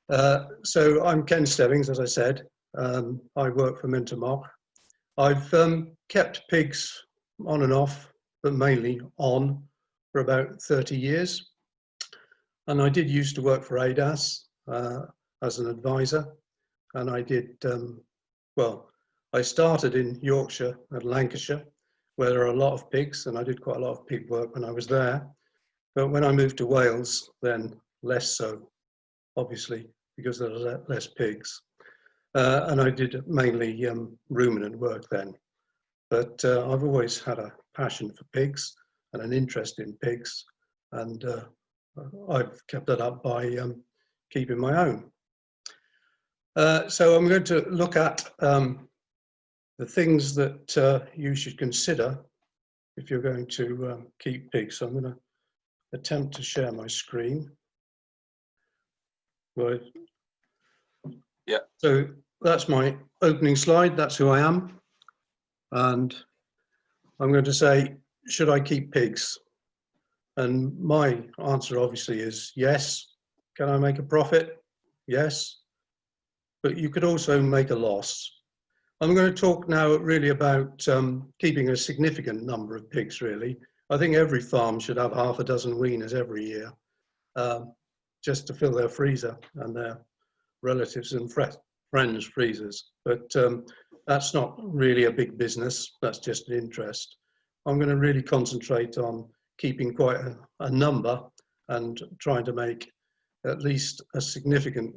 So I'm Ken Stebbings, as I said. I work for moch. I've kept pigs on and off, but mainly on, for about 30 years. And I did used to work for ADAS as an advisor. And I did, well, I started in Yorkshire and Lancashire, where there are a lot of pigs, and I did quite a lot of pig work when I was there. But when I moved to Wales, then less so, obviously, because there are less pigs. And I did mainly ruminant work then. But I've always had a passion for pigs and an interest in pigs. And I've kept that up by keeping my own. So I'm going to look at the things that you should consider if you're going to keep pigs. So I'm going to attempt to share my screen. Right. Yeah. So that's my opening slide. That's who I am. And I'm going to say, should I keep pigs? And my answer obviously is yes. Can I make a profit? Yes. But you could also make a loss. I'm going to talk now really about keeping a significant number of pigs, really. I think every farm should have half a dozen weaners every year, just to fill their freezer and their relatives and friends' freezers. But that's not really a big business, that's just an interest. I'm going to really concentrate on keeping quite a number and trying to make at least a significant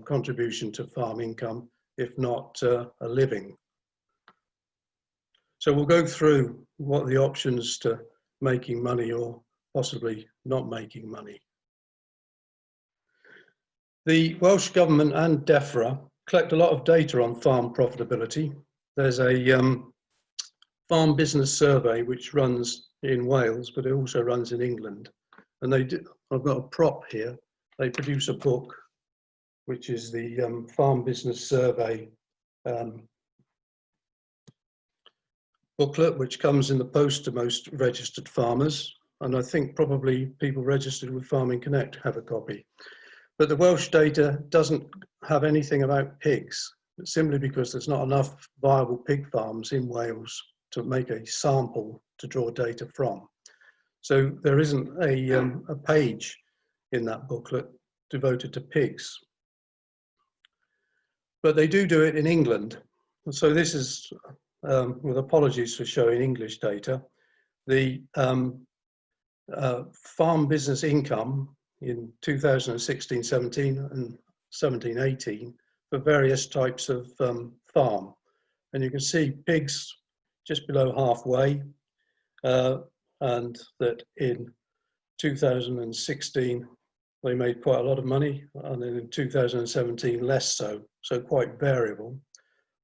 contribution to farm income, if not a living. So we'll go through what are the options to making money or possibly not making money. The Welsh Government and Dechrau collect a lot of data on farm profitability. There's a farm business survey which runs in Wales, but it also runs in England. And I've got a prop here. They produce a book, which is the Farm Business Survey booklet, which comes in the post to most registered farmers. And I think probably people registered with Farming Connect have a copy. But the Welsh data doesn't have anything about pigs, simply because there's not enough viable pig farms in Wales to make a sample to draw data from. So there isn't a page in that booklet devoted to pigs. But they do it in England. So this is, with apologies for showing English data, the farm business income in 2016-17 and 17-18 for various types of farm. And you can see pigs just below halfway, and that in 2016 they made quite a lot of money, and then in 2017 less so, so quite variable.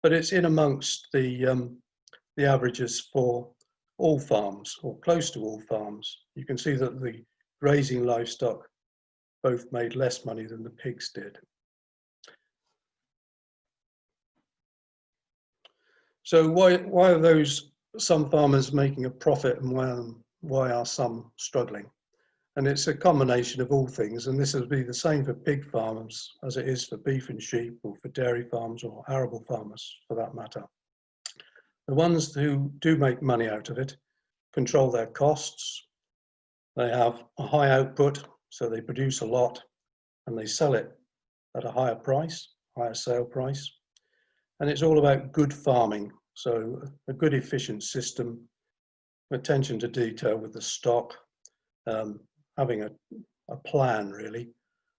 But it's in amongst the averages for all farms, or close to all farms. You can see that the grazing livestock both made less money than the pigs did. So why are some farmers making a profit, and why are some struggling? And it's a combination of all things, and this will be the same for pig farmers as it is for beef and sheep, or for dairy farms or arable farmers for that matter. The ones who do make money out of it control their costs. They have a high output, so they produce a lot and they sell it at a higher price, higher sale price. And it's all about good farming, so a good efficient system, attention to detail with the stock, having a plan really,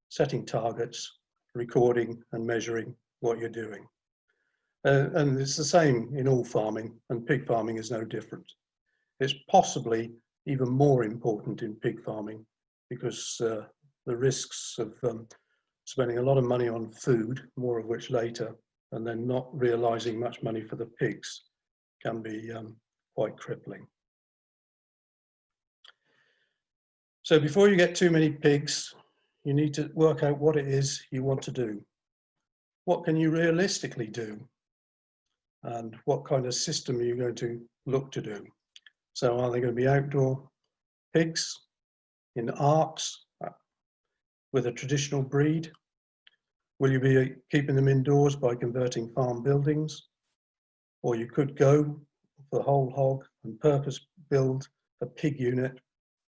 setting targets, recording and measuring what you're doing. And it's the same in all farming, and pig farming is no different. It's possibly even more important in pig farming because the risks of spending a lot of money on food, more of which later, and then not realizing much money for the pigs can be quite crippling. So before you get too many pigs, you need to work out what it is you want to do. What can you realistically do? And what kind of system are you going to look to do? So are they going to be outdoor pigs in arks with a traditional breed? Will you be keeping them indoors by converting farm buildings? Or you could go for the whole hog and purpose build a pig unit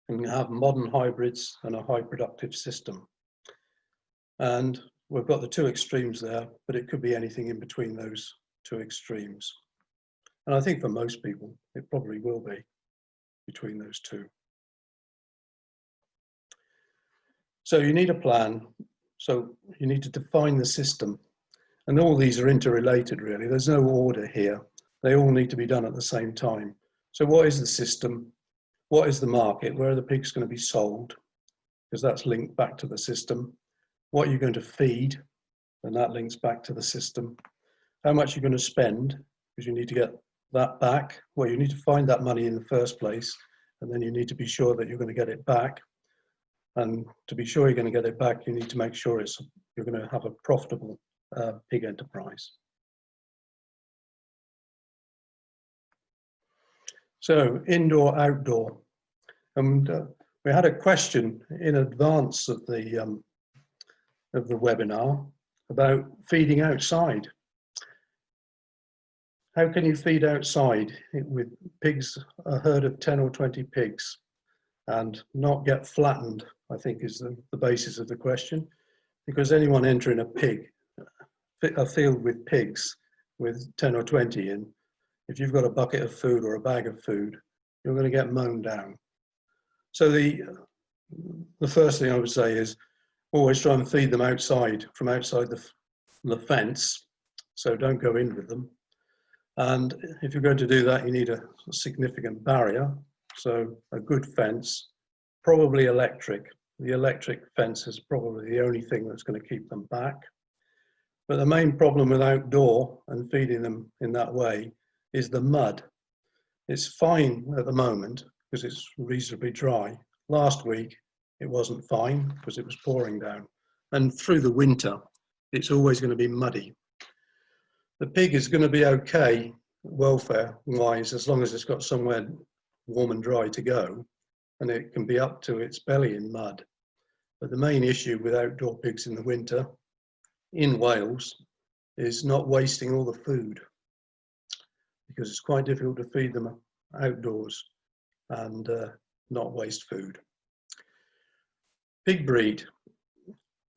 and have modern hybrids and a high productive system. And we've got the two extremes there, but it could be anything in between those two extremes. And I think for most people, it probably will be between those two. So you need a plan. So you need to define the system. And all these are interrelated, really. There's no order here. They all need to be done at the same time. So what is the system? What is the market? Where are the pigs going to be sold? Because that's linked back to the system. What are you going to feed? And that links back to the system. How much you're going to spend, because you need to get that back. Well, you need to find that money in the first place, and then you need to be sure that you're going to get it back. And to be sure you're going to get it back, you need to make sure you're going to have a profitable pig enterprise. So indoor, outdoor. And we had a question in advance of the webinar about feeding outside. How can you feed outside with pigs, a herd of 10 or 20 pigs, and not get flattened, I think is the basis of the question. Because anyone entering a field with pigs with 10 or 20 in, if you've got a bucket of food or a bag of food, you're going to get mown down. So the first thing I would say is always try and feed them outside, from outside the fence. So don't go in with them. And if you're going to do that, you need a significant barrier. So a good fence, probably electric. The electric fence is probably the only thing that's going to keep them back. But the main problem with outdoor and feeding them in that way is the mud. It's fine at the moment because it's reasonably dry. Last week, it wasn't fine because it was pouring down. And through the winter, it's always going to be muddy. The pig is going to be okay welfare-wise as long as it's got somewhere warm and dry to go, and it can be up to its belly in mud. But the main issue with outdoor pigs in the winter in Wales is not wasting all the food, because it's quite difficult to feed them outdoors and not waste food. Pig breed.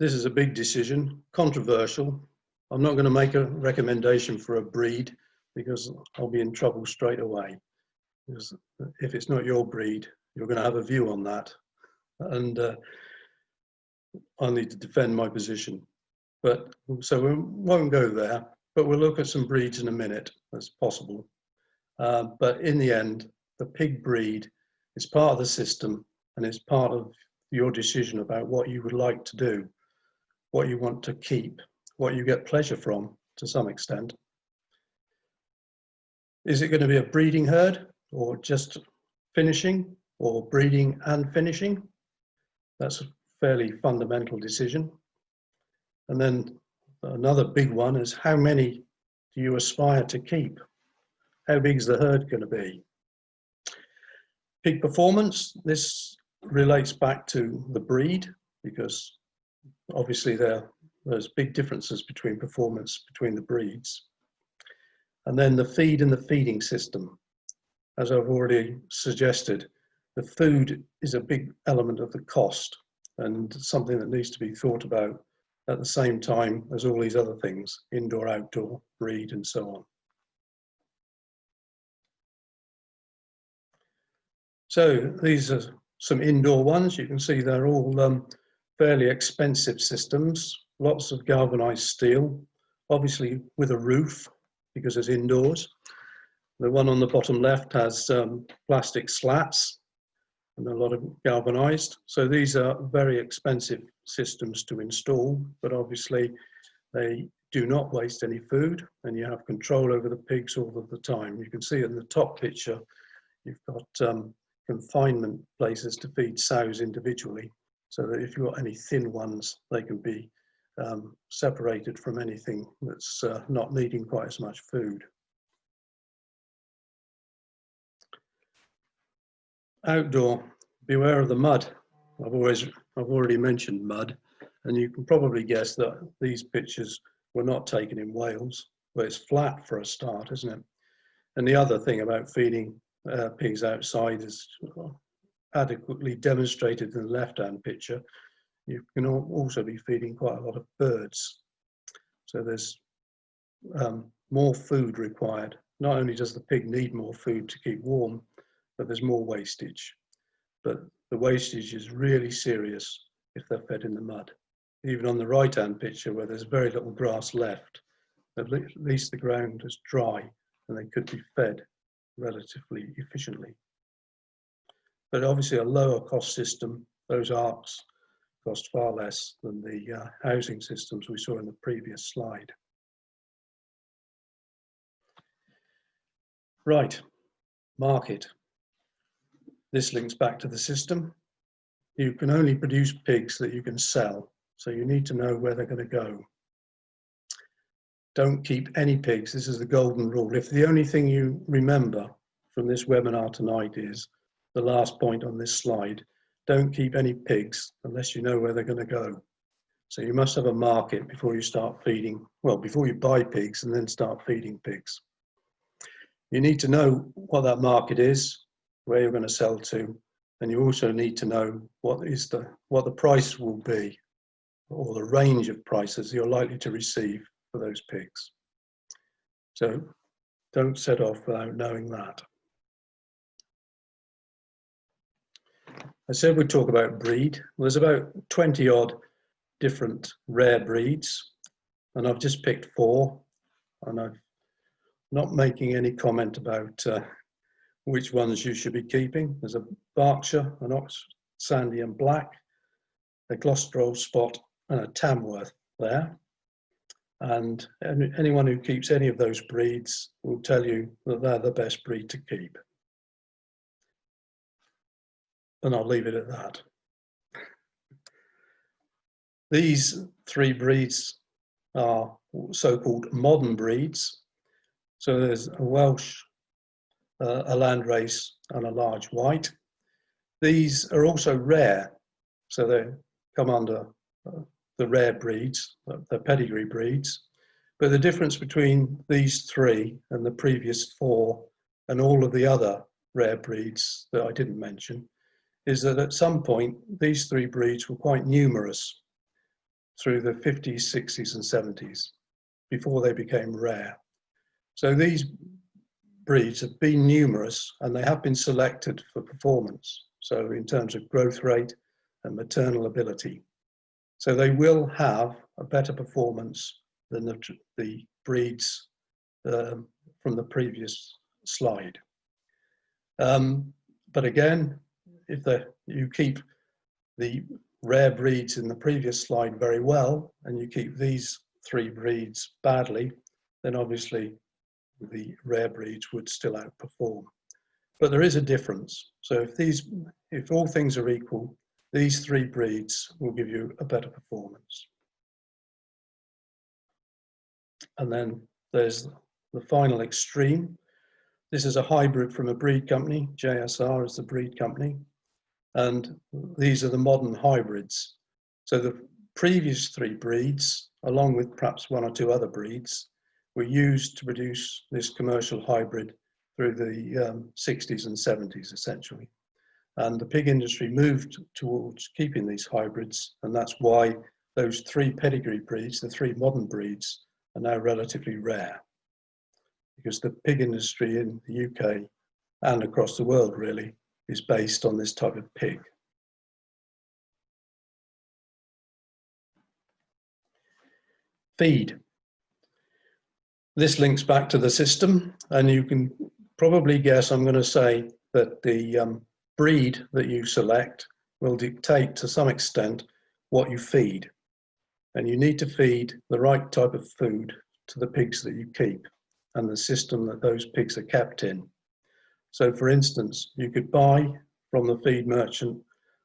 This is a big decision, controversial. I'm not going to make a recommendation for a breed because I'll be in trouble straight away. Because if it's not your breed, you're going to have a view on that. And I'll need to defend my position. But so we won't go there, but we'll look at some breeds in a minute as possible. But in the end, the pig breed is part of the system and it's part of your decision about what you would like to do, what you want to keep, what you get pleasure from to some extent. Is it going to be a breeding herd or just finishing, or breeding and finishing? That's a fairly fundamental decision. And then another big one is how many do you aspire to keep? How big is the herd going to be? Pig performance, this relates back to the breed because obviously there's big differences between performance between the breeds. And then the feed and the feeding system. As I've already suggested, the food is a big element of the cost and something that needs to be thought about at the same time as all these other things, indoor, outdoor, breed, and so on. So these are some indoor ones. You can see they're all fairly expensive systems, lots of galvanized steel, obviously with a roof because it's indoors. The one on the bottom left has plastic slats and a lot of galvanized. So these are very expensive systems to install, but obviously they do not waste any food and you have control over the pigs all of the time. You can see in the top picture, you've got confinement places to feed sows individually, so that if you've got any thin ones, they can be separated from anything that's not needing quite as much food. Outdoor, beware of the mud. I've already mentioned mud, And you can probably guess that these pictures were not taken in Wales, where it's flat for a start, isn't it? And the other thing about feeding pigs outside is adequately demonstrated in the left-hand picture. You can also be feeding quite a lot of birds. So there's more food required. Not only does the pig need more food to keep warm, but there's more wastage. But the wastage is really serious if they're fed in the mud. Even on the right-hand picture, where there's very little grass left, at least the ground is dry and they could be fed relatively efficiently. But obviously a lower cost system, those arks cost far less than the housing systems we saw in the previous slide. Right, market. This links back to the system. You can only produce pigs that you can sell, so you need to know where they're going to go. Don't keep any pigs. This is the golden rule. If the only thing you remember from this webinar tonight is the last point on this slide, don't keep any pigs unless you know where they're going to go. So you must have a market before you start feeding, well, before you buy pigs and then start feeding pigs. You need to know what that market is, where you're going to sell to, and you also need to know what the price will be, or the range of prices you're likely to receive for those pigs. So don't set off without knowing that. I said we'd talk about breed. Well, there's about 20 odd different rare breeds, and I've just picked 4, and I'm not making any comment about which ones you should be keeping. There's a Berkshire, an Ox Sandy and Black, a Gloucester Spot, and a Tamworth there. And anyone who keeps any of those breeds will tell you that they're the best breed to keep. And I'll leave it at that. These 3 breeds are so-called modern breeds. So there's a Welsh, a landrace, and a large white. These are also rare, so they come under the rare breeds, the pedigree breeds. But the difference between these 3 and the previous 4 and all of the other rare breeds that I didn't mention is that at some point these 3 breeds were quite numerous through the 50s, 60s and 70s before they became rare. So these breeds have been numerous and they have been selected for performance. So in terms of growth rate and maternal ability. So they will have a better performance than the breeds from the previous slide. But again, if you keep the rare breeds in the previous slide very well, and you keep these 3 breeds badly, then obviously the rare breeds would still outperform. But there is a difference. So if all things are equal, these 3 breeds will give you a better performance. And then there's the final extreme. This is a hybrid from a breed company. JSR is the breed company. And these are the modern hybrids. So the previous 3 breeds, along with perhaps 1 or 2 other breeds, were used to produce this commercial hybrid through the 60s and 70s, essentially. And the pig industry moved towards keeping these hybrids, and that's why those 3 pedigree breeds, the 3 modern breeds, are now relatively rare. Because the pig industry in the UK and across the world really is based on this type of pig. Feed. This links back to the system, and you can probably guess I'm going to say that the breed that you select will dictate to some extent what you feed. And you need to feed the right type of food to the pigs that you keep and the system that those pigs are kept in. So for instance, you could buy from the feed merchant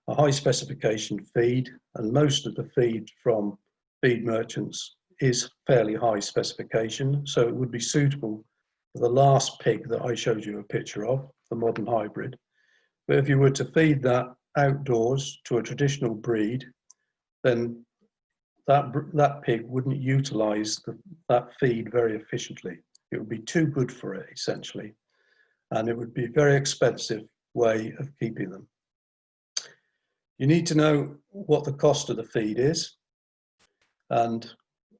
a high specification feed, and most of the feed from feed merchants is fairly high specification, so it would be suitable for the last pig that I showed you a picture of, the modern hybrid. But if you were to feed that outdoors to a traditional breed, then that pig wouldn't utilize that feed very efficiently. It would be too good for it, essentially, and it would be a very expensive way of keeping them. You need to know what the cost of the feed is, and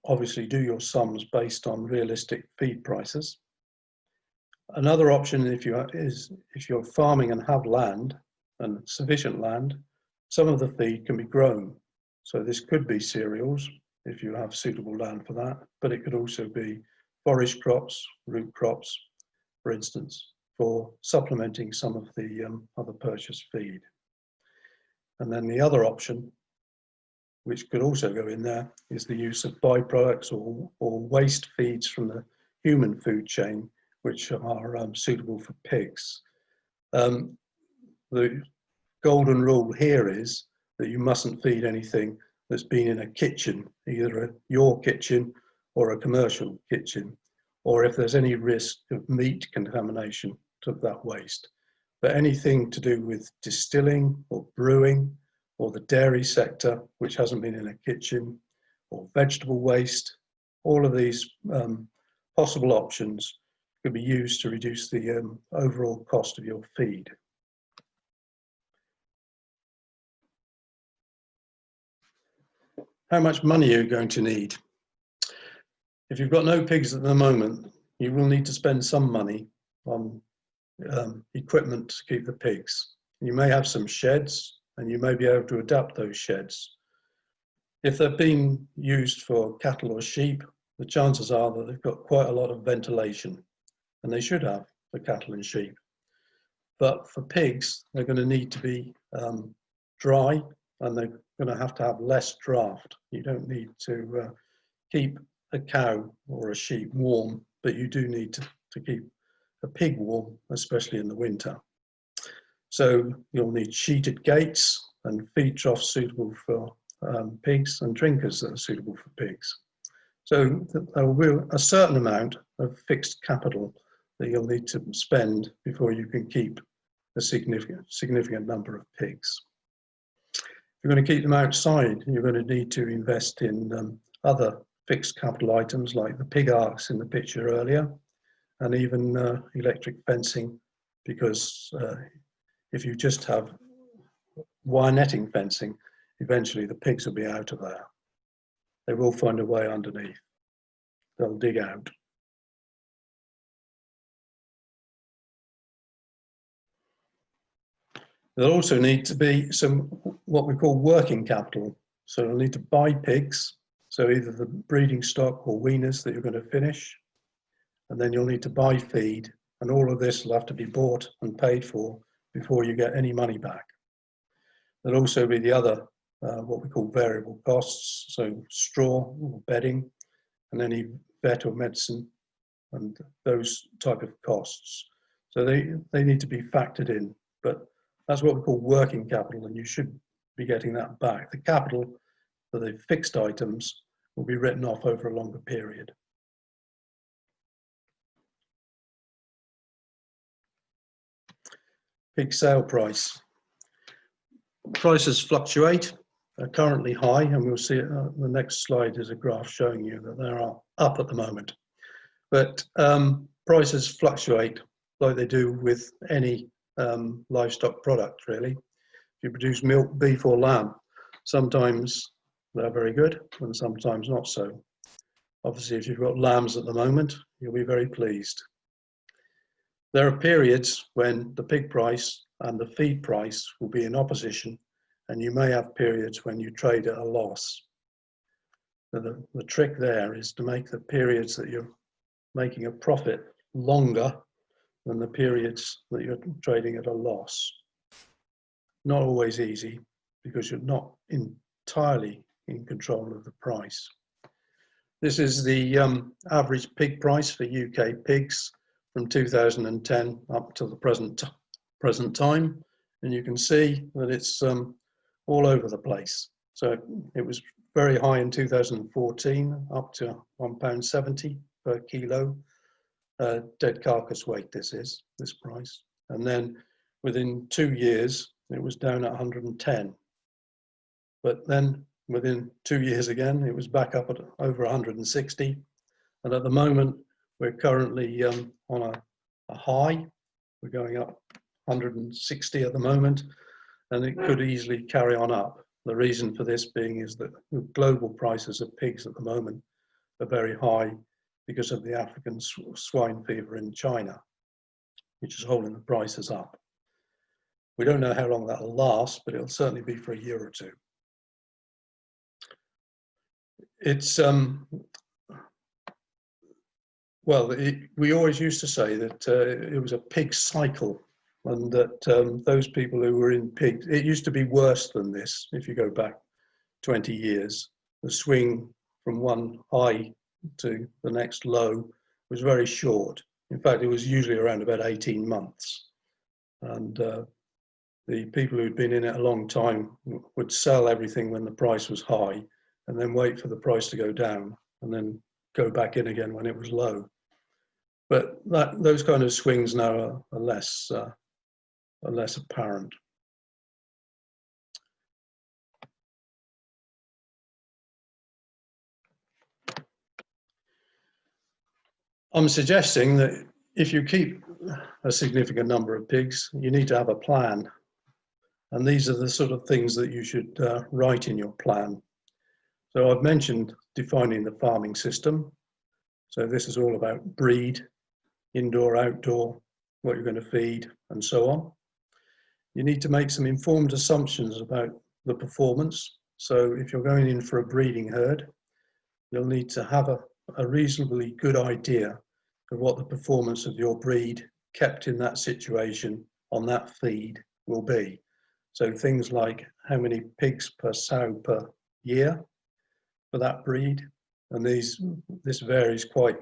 obviously do your sums based on realistic feed prices. Another option, if you're farming and have land, and sufficient land, some of the feed can be grown. So this could be cereals, if you have suitable land for that, but it could also be forage crops, root crops, for instance, for supplementing some of the other purchased feed. And then the other option, which could also go in there, is the use of byproducts or waste feeds from the human food chain, which are suitable for pigs. The golden rule here is that you mustn't feed anything that's been in a kitchen, either your kitchen or a commercial kitchen, or if there's any risk of meat contamination to that waste. But anything to do with distilling or brewing or the dairy sector, which hasn't been in a kitchen, or vegetable waste, all of these possible options could be used to reduce the overall cost of your feed. How much money are you going to need? If you've got no pigs at the moment, you will need to spend some money on equipment to keep the pigs. You may have some sheds, and you may be able to adapt those sheds. If they're being used for cattle or sheep, the chances are that they've got quite a lot of ventilation, and they should have for cattle and sheep. But for pigs, they're going to need to be dry, and they're going to have less draft. You don't need to keep a cow or a sheep warm, but you do need to keep a pig warm, especially in the winter. So you'll need sheeted gates and feed troughs suitable for pigs, and drinkers that are suitable for pigs. So there will be a certain amount of fixed capital that you'll need to spend before you can keep a significant number of pigs. If you're going to keep them outside, you're going to need to invest in other fixed capital items like the pig arks in the picture earlier, and even electric fencing, because if you just have wire netting fencing, eventually the pigs will be out of there. They will find a way underneath. They'll dig out. There'll also need to be some what we call working capital. So you'll need to buy pigs, so either the breeding stock or weaners that you're going to finish, and then you'll need to buy feed, and all of this will have to be bought and paid for before you get any money back. There'll also be the other what we call variable costs, so straw or bedding, and any vet or medicine, and those type of costs. So they need to be factored in, but that's what we call working capital, and you should be getting that back. The capital for the fixed items will be written off over a longer period. Pig sale price. Prices fluctuate, are currently high, and we'll see the next slide is a graph showing you that they are up at the moment. But prices fluctuate like they do with any livestock product, really. If you produce milk, beef or lamb, sometimes they're very good and sometimes not so. Obviously, if you've got lambs at the moment, you'll be very pleased. There are periods when the pig price and the feed price will be in opposition, and you may have periods when you trade at a loss. So the trick there is to make the periods that you're making a profit longer than the periods that you're trading at a loss. Not always easy, because you're not entirely in control of the price. This is the average pig price for UK pigs from 2010 up to the present time, and you can see that it's all over the place. So it was very high in 2014, up to £1.70 per kilo. Dead carcass weight this price. And then within 2 years, it was down at 110. But then within 2 years again, it was back up at over 160. And at the moment, we're currently on a high. We're going up 160 at the moment, and it could easily carry on up. The reason for this being is that the global prices of pigs at the moment are very high because of the African swine fever in China, which is holding the prices up. We don't know how long that'll last, but it'll certainly be for a year or two. It's well, we always used to say that it was a pig cycle, and that those people who were in pigs, it used to be worse than this. If you go back 20 years, the swing from one high to the next low was very short. In fact, it was usually around about 18 months. And the people who'd been in it a long time would sell everything when the price was high, and then wait for the price to go down, and then go back in again when it was low. But those kind of swings now are less apparent. I'm suggesting that if you keep a significant number of pigs, you need to have a plan. And these are the sort of things that you should write in your plan. So I've mentioned defining the farming system. So this is all about breed, indoor, outdoor, what you're going to feed, and so on. You need to make some informed assumptions about the performance. So if you're going in for a breeding herd, you'll need to have a reasonably good idea of what the performance of your breed kept in that situation on that feed will be. So things like how many pigs per sow per year for that breed, and this varies quite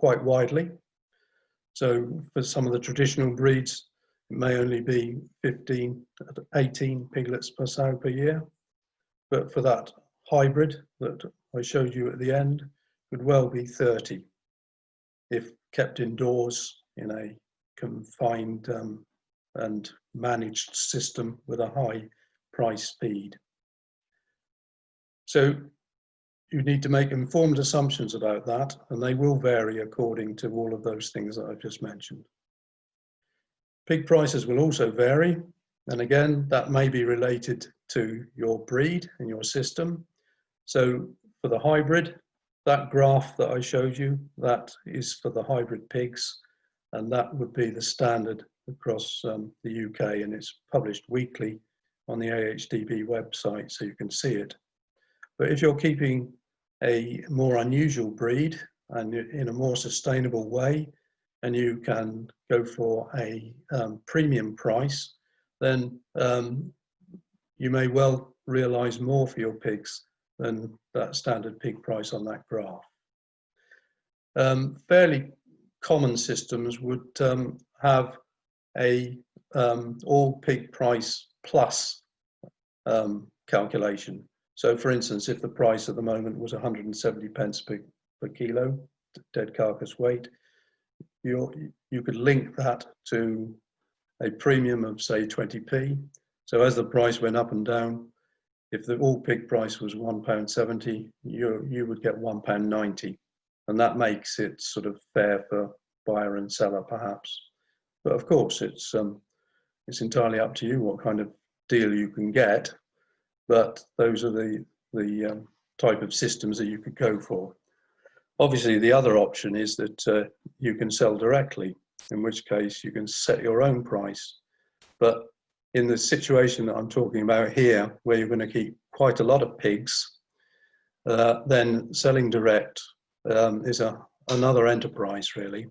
widely. So for some of the traditional breeds, it may only be 15, 18 piglets per sow per year. But for that hybrid that I showed you at the end, could well be 30 if kept indoors in a confined and managed system with a high price feed. So you need to make informed assumptions about that, and they will vary according to all of those things that I've just mentioned. Pig prices will also vary, and again, that may be related to your breed and your system. So for the hybrid, that graph that I showed you, that is for the hybrid pigs, and that would be the standard across the UK, and it's published weekly on the AHDB website, so you can see it. But if you're keeping a more unusual breed and in a more sustainable way, and you can go for a premium price, then you may well realize more for your pigs than that standard pig price on that graph. Fairly common systems would have a all pig price plus calculation. So for instance, if the price at the moment was 170 pence per kilo, dead carcass weight, you could link that to a premium of say 20p. So as the price went up and down, if the all pig price was £1.70, you would get £1.90. And that makes it sort of fair for buyer and seller perhaps. But of course, it's entirely up to you what kind of deal you can get. But those are the type of systems that you could go for. Obviously, the other option is that you can sell directly, in which case you can set your own price. But in the situation that I'm talking about here, where you're going to keep quite a lot of pigs, then selling direct is another enterprise, really.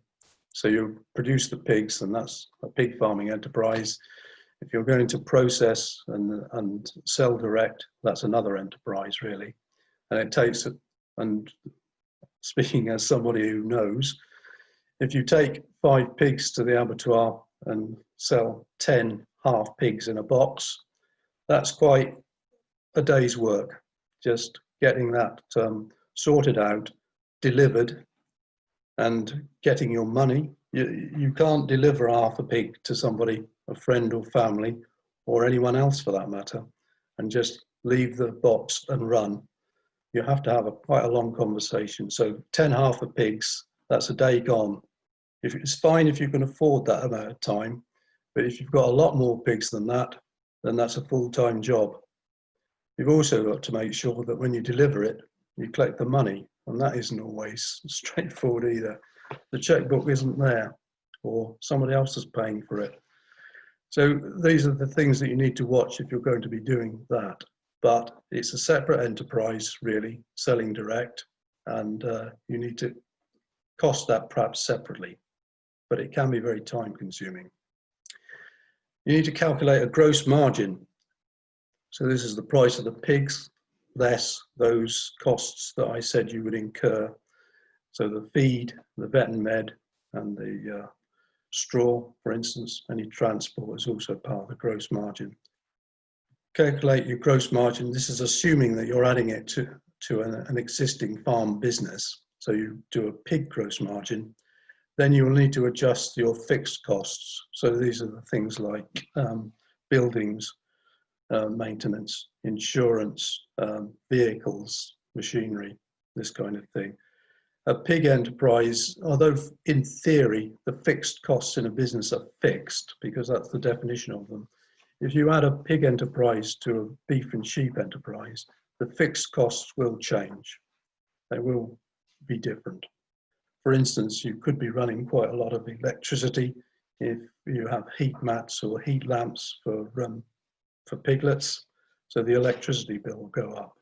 So you produce the pigs, and that's a pig farming enterprise. If you're going to process and sell direct, that's another enterprise, really. And it takes, and speaking as somebody who knows, if you take 5 pigs to the abattoir and sell 10 half pigs in a box, that's quite a day's work, just getting that sorted out, delivered, and getting your money. You can't deliver half a pig to somebody, a friend or family, or anyone else for that matter, and just leave the box and run, you have to have quite a long conversation. So 10 half of pigs, that's a day gone. If it's fine if you can afford that amount of time, but if you've got a lot more pigs than that, then that's a full-time job. You've also got to make sure that when you deliver it, you collect the money, and that isn't always straightforward either. The checkbook isn't there, or somebody else is paying for it. So these are the things that you need to watch if you're going to be doing that. But it's a separate enterprise, really, selling direct, and you need to cost that perhaps separately, but it can be very time consuming. You need to calculate a gross margin. So this is the price of the pigs less those costs that I said you would incur. So the feed, the vet and med, and the straw, for instance, any transport is also part of the gross margin. Calculate your gross margin. This is assuming that you're adding it to an existing farm business. So you do a pig gross margin. Then you will need to adjust your fixed costs. So these are the things like buildings, maintenance, insurance, vehicles, machinery, this kind of thing. A pig enterprise, although in theory the fixed costs in a business are fixed because that's the definition of them, if you add a pig enterprise to a beef and sheep enterprise, the fixed costs will change. They will be different. For instance, you could be running quite a lot of electricity if you have heat mats or heat lamps for piglets, so the electricity bill will go up.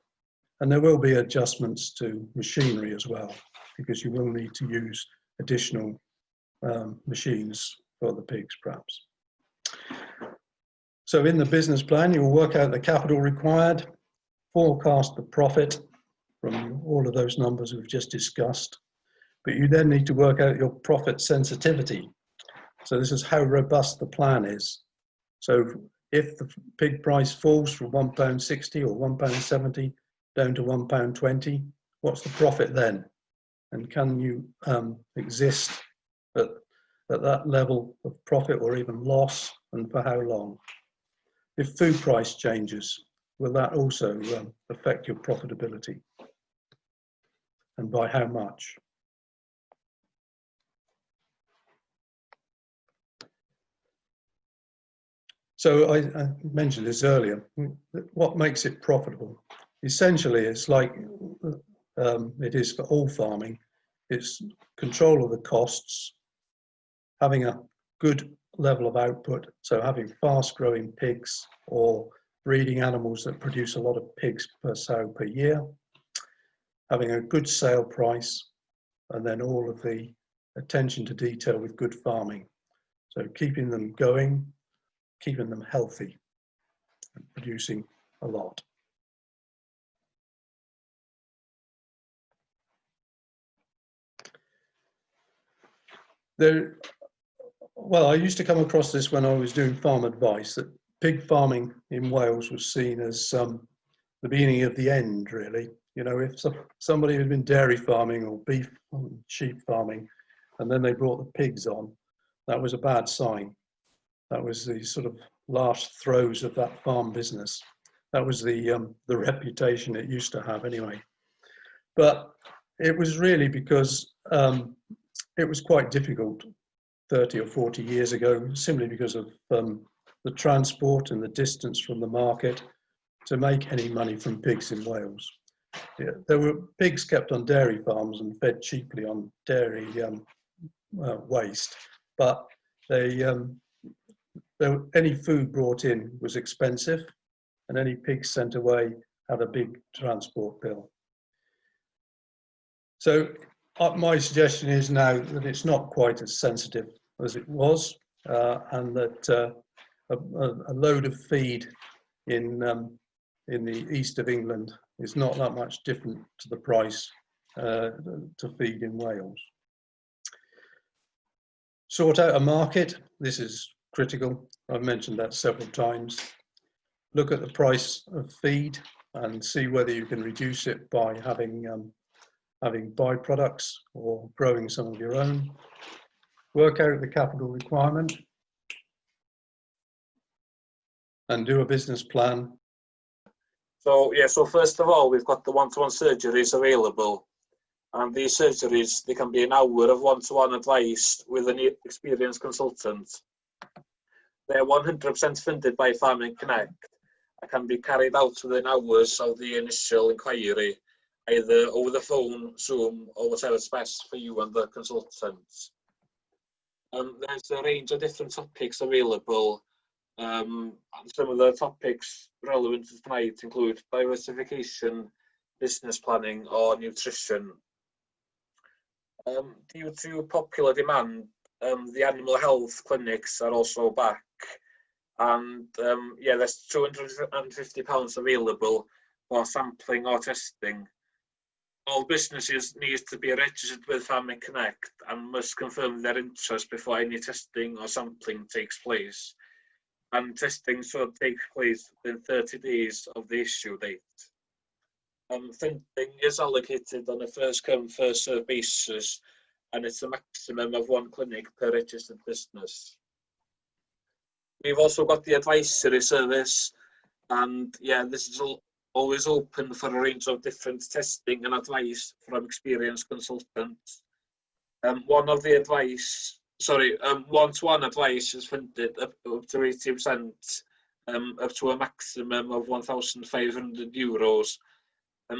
And there will be adjustments to machinery as well, because you will need to use additional machines for the pigs, perhaps. So in the business plan, you will work out the capital required, forecast the profit from all of those numbers we've just discussed, but you then need to work out your profit sensitivity. So this is how robust the plan is. So if the pig price falls from £1.60 or £1.70 down to £1.20, what's the profit then? And can you exist at that level of profit or even loss, and for how long? If food price changes, will that also affect your profitability? And by how much? So I mentioned this earlier. What makes it profitable? Essentially, it's like it is for all farming. It's control of the costs, having a good level of output, so having fast-growing pigs or breeding animals that produce a lot of pigs per sow per year, having a good sale price, and then all of the attention to detail with good farming. So keeping them going, keeping them healthy, and producing a lot. Well, I used to come across this when I was doing farm advice, that pig farming in Wales was seen as the beginning of the end, really. You know, if somebody had been dairy farming or beef and sheep farming, and then they brought the pigs on, that was a bad sign. That was the sort of last throes of that farm business. That was the reputation it used to have anyway. But it was really because it was quite difficult 30 or 40 years ago, simply because of the transport and the distance from the market to make any money from pigs in Wales. Yeah, there were pigs kept on dairy farms and fed cheaply on dairy waste, but any food brought in was expensive, and any pigs sent away had a big transport bill. So my suggestion is now that it's not quite as sensitive as it was, and that a load of feed in the east of England is not that much different to the price to feed in Wales. Sort out a market. This is critical. I've mentioned that several times. Look at the price of feed and see whether you can reduce it by having byproducts or growing some of your own. Work out the capital requirement and do a business plan. So yeah, so first of all, we've got the one-to-one surgeries available. And these surgeries, they can be an hour of one-to-one advice with an experienced consultant. They're 100% funded by Farming Connect and can be carried out within hours of the initial inquiry, either over the phone, Zoom, or whatever's best for you and the consultant. There's a range of different topics available. And some of the topics relevant to tonight include diversification, business planning, or nutrition. Due to popular demand, the animal health clinics are also back, and yeah, there's £250 available for sampling or testing. All businesses need to be registered with Farming Connect and must confirm their interest before any testing or sampling takes place. And testing should take place within 30 days of the issue date. Funding is allocated on a first-come, first-served basis, and it's a maximum of one clinic per registered business. We've also got the advisory service, and yeah, this is always open for a range of different testing and advice from experienced consultants. One-to-one advice is funded up to 80%, up to a maximum of €1,500.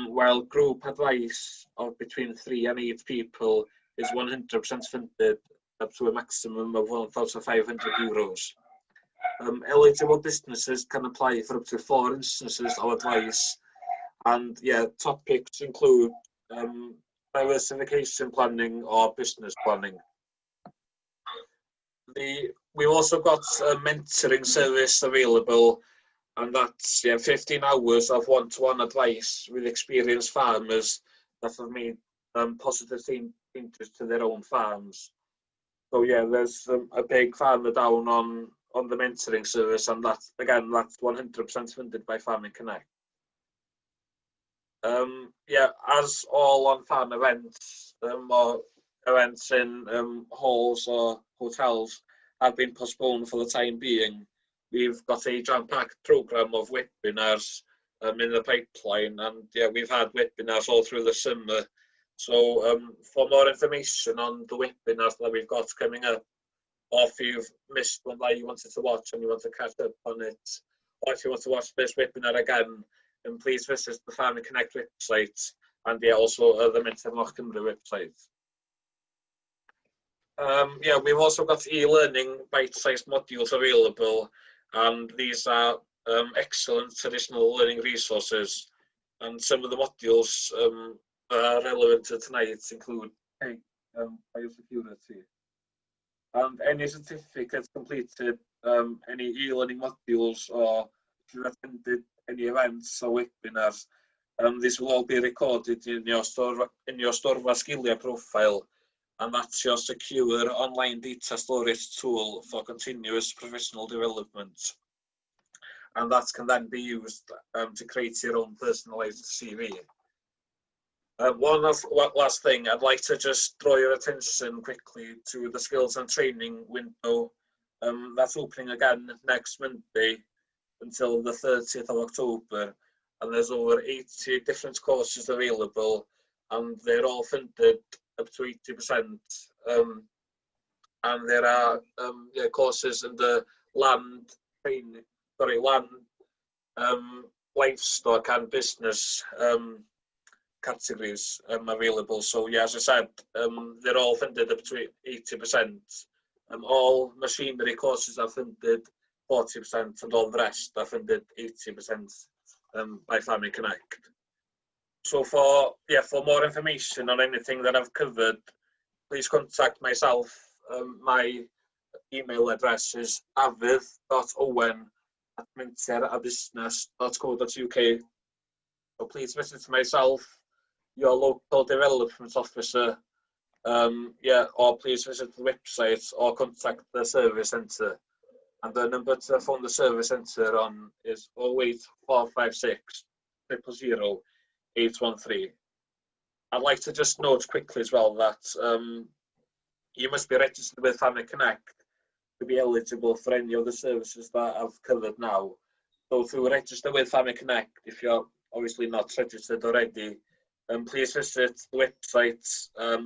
While group advice of between 3 and 8 people is 100% funded up to a maximum of €1,500. Eligible businesses can apply for up to 4 instances of advice, and yeah, topics include diversification planning or business planning. We've also got a mentoring service available, and that's 15 hours of one-to-one advice with experienced farmers that have made positive changes to their own farms. So yeah, there's a big farmer down on the mentoring service, and that's 100% funded by Farming Connect. Yeah, as all on-farm events or events in halls or hotels have been postponed for the time being, we've got a jam-packed programme of webinars in the pipeline, and yeah, we've had webinars all through the summer. So for more information on the webinars that we've got coming up, or if you've missed one that you wanted to watch and you want to catch up on it, or if you want to watch this webinar again, then please visit the Farming Connect website, and yeah, also the Mentor Moch website. Yeah, we've also got e-learning bite-sized modules available, and these are excellent traditional learning resources. And some of the modules relevant to tonight include biosecurity. And any certificates completed, any e-learning modules, or if you attended any events or webinars, this will all be recorded in your Storfa Sgilia profile, and that's your secure online data storage tool for continuous professional development. And that can then be used to create your own personalised CV. One last thing, I'd like to just draw your attention quickly to the skills and training window. That's opening again next Monday until the 30th of October. And there's over 80 different courses available, and they're all funded up to 80%. And there are courses in the land, livestock and business categories available. So yeah, as I said, they're all funded up to 80%. All machinery courses are funded 40%, and all the rest are funded 80% by Farming Connect. So for more information on anything that I've covered, please contact myself. My email address is avydd.owen@minter-business.co.uk. So please visit myself, your local development officer, or please visit the website or contact the service centre. And the number to phone the service centre on is 08456 000 813. I'd like to just note quickly as well that you must be registered with Farming Connect to be eligible for any of the services that I've covered now. So to register with Farming Connect, if you're obviously not registered already, please visit the website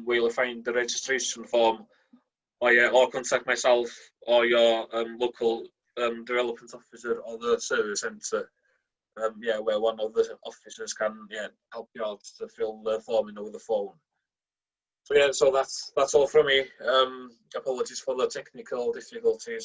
where you'll find the registration form, or contact myself or your local development officer or the service centre, where one of the officers can help you out to fill the form in over the phone. So that's all from me. Apologies for the technical difficulties.